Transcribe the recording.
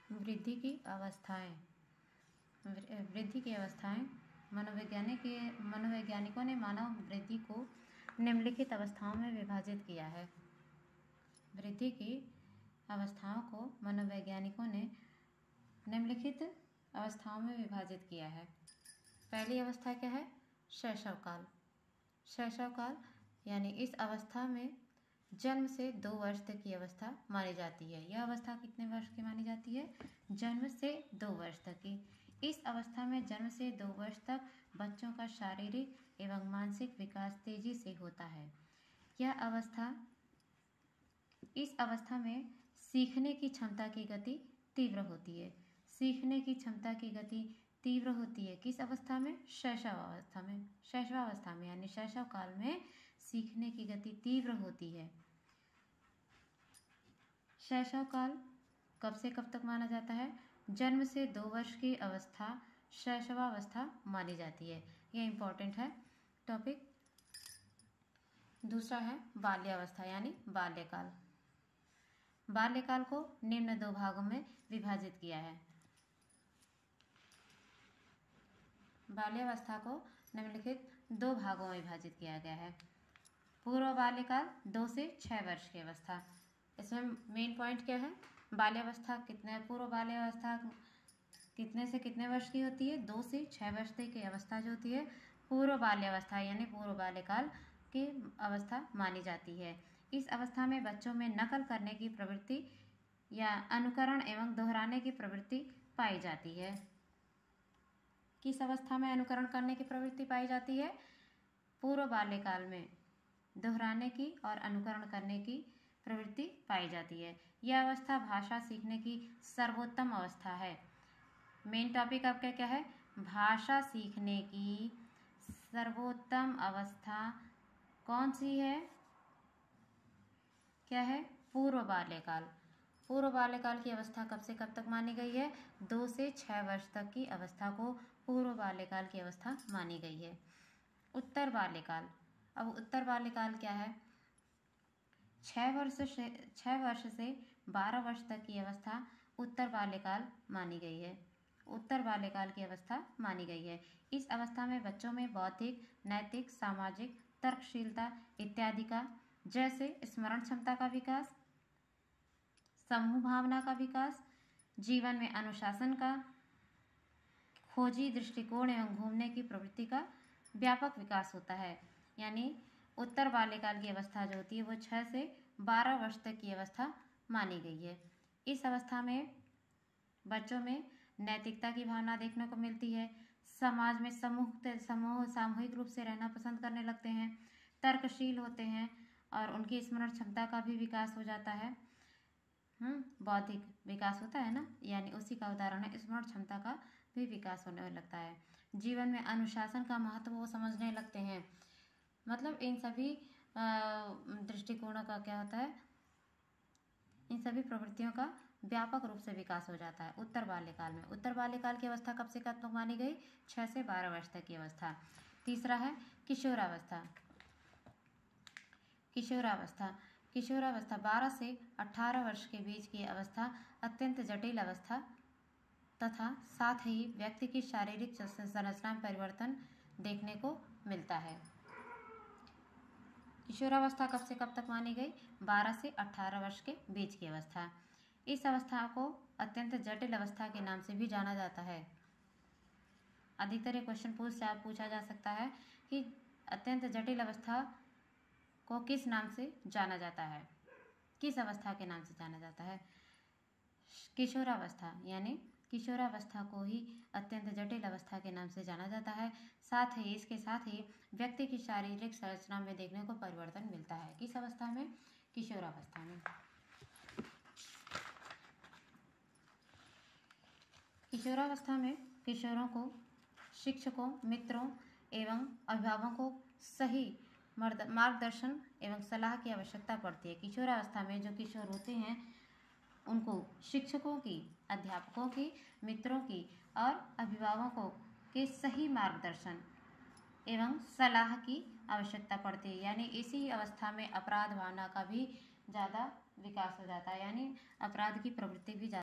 वृद्धि की अवस्थाएं। वृद्धि की अवस्थाएं मनोवैज्ञानिकों ने मानव वृद्धि को निम्नलिखित अवस्थाओं में विभाजित किया है। वृद्धि की अवस्थाओं को मनोवैज्ञानिकों ने निम्नलिखित अवस्थाओं में विभाजित किया है। पहली अवस्था क्या है? शैशव काल। शैशव काल यानी इस अवस्था में जन्म से 2 वर्ष तक की अवस्था मानी जाती है। यह अवस्था कितने वर्ष की मानी जाती है? जन्म से 2 वर्ष तक की। इस अवस्था में जन्म से 2 वर्ष तक बच्चों का शारीरिक एवं मानसिक विकास तेजी से होता है। इस अवस्था में सीखने की क्षमता की गति तीव्र होती है। सीखने की क्षमता की गति तीव्र होती है किस अवस्था में? शैशवावस्था में। शैशवावस्था में यानी शैशव काल में सीखने की गति तीव्र होती है। शैशव काल कब से कब तक माना जाता है? जन्म से 2 वर्ष की अवस्था शैशवावस्था मानी जाती है। यह इंपॉर्टेंट है टॉपिक। दूसरा है बाल्यावस्था यानी बाल्यकाल। बाल्यकाल को निम्न 2 भागों में विभाजित किया है। बाल्यावस्था को निम्नलिखित 2 भागों में विभाजित किया गया है। पूर्व बाल्यकाल 2 से 6 वर्ष की अवस्था। इसमें मेन पॉइंट क्या है? बाल्यावस्था पूर्व बाल्यावस्था कितने से कितने वर्ष की होती है? 2 से 6 वर्ष तक की अवस्था जो होती है पूर्व बाल्यावस्था यानी पूर्व बाल्यकाल की अवस्था मानी जाती है। इस अवस्था में बच्चों में नकल करने की प्रवृत्ति या अनुकरण एवं दोहराने की प्रवृत्ति पाई जाती है। किस अवस्था में अनुकरण करने की प्रवृत्ति पाई जाती है? पूर्व बाल्यकाल में दोहराने की और अनुकरण करने की प्रवृत्ति पाई जाती है। यह अवस्था भाषा सीखने की सर्वोत्तम अवस्था है। मेन टॉपिक आपका क्या है? भाषा सीखने की सर्वोत्तम अवस्था कौन सी है? क्या है? पूर्व बाल्यकाल। पूर्व बाल्यकाल की अवस्था कब से कब तक मानी गई है? 2 से 6 वर्ष तक की अवस्था को पूर्व बाल्यकाल की अवस्था मानी गई है। उत्तर बाल्यकाल। अब उत्तर बाल्यकाल क्या है? 6 वर्ष से 12 वर्ष तक की अवस्था उत्तर बाल्यकाल मानी गई है। उत्तर बाल्यकाल की अवस्था मानी गई है। इस अवस्था में बच्चों में बौद्धिक, नैतिक, सामाजिक, तर्कशीलता इत्यादि का जैसे स्मरण क्षमता का विकास, समूह भावना का विकास, जीवन में अनुशासन का, खोजी दृष्टिकोण एवं घूमने की प्रवृत्ति का व्यापक विकास होता है। यानी उत्तर बाल्यकाल की अवस्था जो होती है वो 6 से 12 वर्ष तक की अवस्था मानी गई है। इस अवस्था में बच्चों में नैतिकता की भावना देखने को मिलती है। समाज में सामूहिक रूप से रहना पसंद करने लगते हैं, तर्कशील होते हैं और उनकी स्मरण क्षमता का भी विकास हो जाता है। बौद्धिक विकास होता है ना, यानी उसी का उदाहरण है। स्मरण क्षमता का भी विकास होने लगता है। जीवन में अनुशासन का महत्व वो समझने लगते हैं। मतलब इन सभी दृष्टिकोणों का क्या होता है? इन सभी प्रवृत्तियों का व्यापक रूप से विकास हो जाता है उत्तर बाल्यकाल में। उत्तर बाल्यकाल की अवस्था कब से कब तक मानी गई? 6 से 12 वर्ष तक की अवस्था। तीसरा है किशोरावस्था। किशोरावस्था 12 से 18 वर्ष के बीच की अवस्था अत्यंत जटिल अवस्था तथा साथ ही व्यक्ति की शारीरिक संरचना में परिवर्तन देखने को मिलता है। किशोरावस्था कब से कब तक मानी गई? 12 से 18 वर्ष के बीच की अवस्था। इस अवस्था को अत्यंत जटिल अवस्था के नाम से भी जाना जाता है। अधिकतर ये क्वेश्चन पूछा जा सकता है कि अत्यंत जटिल अवस्था को किस नाम से जाना जाता है? किस अवस्था के नाम से जाना जाता है? किशोरावस्था। यानी किशोरावस्था को ही अत्यंत जटिल अवस्था के नाम से जाना जाता है। इसके साथ ही व्यक्ति की शारीरिक संरचना में देखने को परिवर्तन मिलता है। किस अवस्था में? किशोरावस्था में। किशोरावस्था में किशोरों को शिक्षकों, मित्रों एवं अभिभावकों को सही मार्गदर्शन एवं सलाह की आवश्यकता पड़ती है। किशोरावस्था में जो किशोर होते हैं उनको शिक्षकों की, अध्यापकों की, मित्रों की और अभिभावकों के सही मार्गदर्शन एवं सलाह की आवश्यकता पड़ती है। यानी इसी अवस्था में अपराध भावना का भी ज़्यादा विकास हो जाता है, यानी अपराध की प्रवृत्ति भी